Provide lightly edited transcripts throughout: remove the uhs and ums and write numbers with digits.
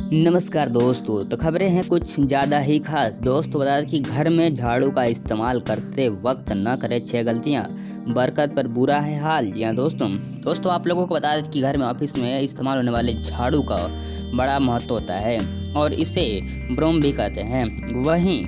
नमस्कार दोस्तों। तो खबरें हैं कुछ ज़्यादा ही खास। दोस्तों बता दें कि घर में झाड़ू का इस्तेमाल करते वक्त न करें 6 गलतियां, बरकत पर बुरा है हाल। जी हाँ दोस्तों आप लोगों को बता दें कि घर में ऑफिस में इस्तेमाल होने वाले झाड़ू का बड़ा महत्व होता है और इसे ब्रोम भी कहते हैं। वहीं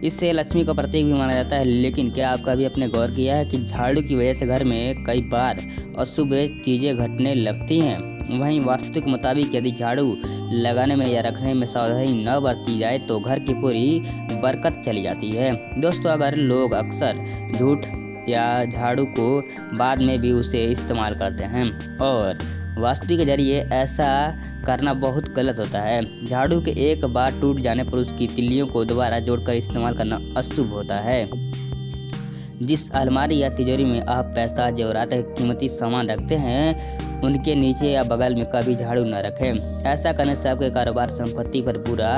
इससे लक्ष्मी का प्रतीक भी माना जाता है। लेकिन क्या आप कभी अपने गौर किया है कि झाड़ू की वजह से घर में कई बार अशुभ चीज़ें घटने लगती हैं। वहीं वास्तु के मुताबिक यदि झाड़ू लगाने में या रखने में सावधानी न बरती जाए तो घर की पूरी बरकत चली जाती है। दोस्तों अगर लोग अक्सर झूठ या झाड़ू को बाद में भी उसे इस्तेमाल करते हैं और वास्तु के जरिए ऐसा करना बहुत गलत होता है। झाड़ू के एक बार टूट जाने पर उसकी तिल्लियों को दोबारा जोड़कर इस्तेमाल करना अशुभ होता है। जिस अलमारी या तिजोरी में आप पैसा, जेवरात, कीमती सामान रखते हैं उनके नीचे या बगल में कभी झाड़ू न रखें। ऐसा करने से आपके कारोबार, संपत्ति पर बुरा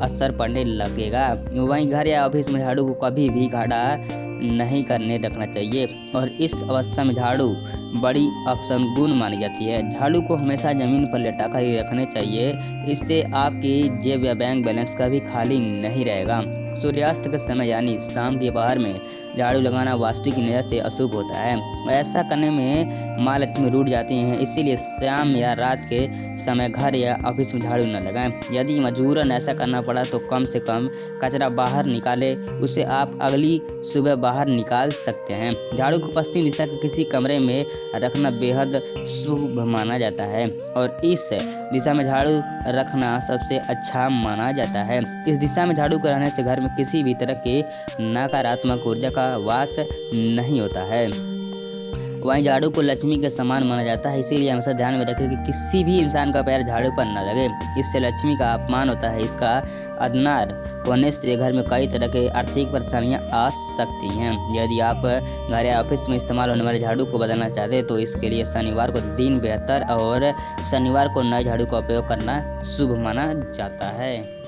असर पड़ने लगेगा। वहीं घर या ऑफिस में झाड़ू को कभी भी गाढ़ा नहीं करने रखना चाहिए और इस अवस्था में झाड़ू बड़ी अपशगुन मानी जाती है। झाड़ू को हमेशा जमीन पर लेटाकर ही रखने चाहिए। इससे आपकी जेब या बैंक बैलेंस कभी खाली नहीं रहेगा। सूर्यास्त के समय यानी शाम के पहर में झाड़ू लगाना वास्तु की नज़र से अशुभ होता है। ऐसा करने में माँ लक्ष्मी रूठ जाती हैं। इसीलिए शाम या रात के समय घर या ऑफिस में झाड़ू न लगाएं। यदि मजबूरन ऐसा करना पड़ा तो कम से कम कचरा बाहर निकालें, उसे आप अगली सुबह बाहर निकाल सकते हैं। झाड़ू को पश्चिम दिशा के किसी कमरे में रखना बेहद शुभ माना जाता है और इस दिशा में झाड़ू रखना सबसे अच्छा माना जाता है। इस दिशा में झाड़ू के रहने से घर में किसी भी तरह की नकारात्मक ऊर्जा का वास नहीं होता है। वहीं झाड़ू को लक्ष्मी के समान माना जाता है। इसीलिए हमेशा ध्यान में रखें कि किसी भी इंसान का पैर झाड़ू पर न लगे। इससे लक्ष्मी का अपमान होता है। इसका अनादर होने से घर में कई तरह की आर्थिक परेशानियां आ सकती हैं। यदि आप घर या ऑफिस में इस्तेमाल होने वाले झाड़ू को बदलना चाहते हैं तो इसके लिए शनिवार को दिन बेहतर और शनिवार को नए झाड़ू का उपयोग करना शुभ माना जाता है।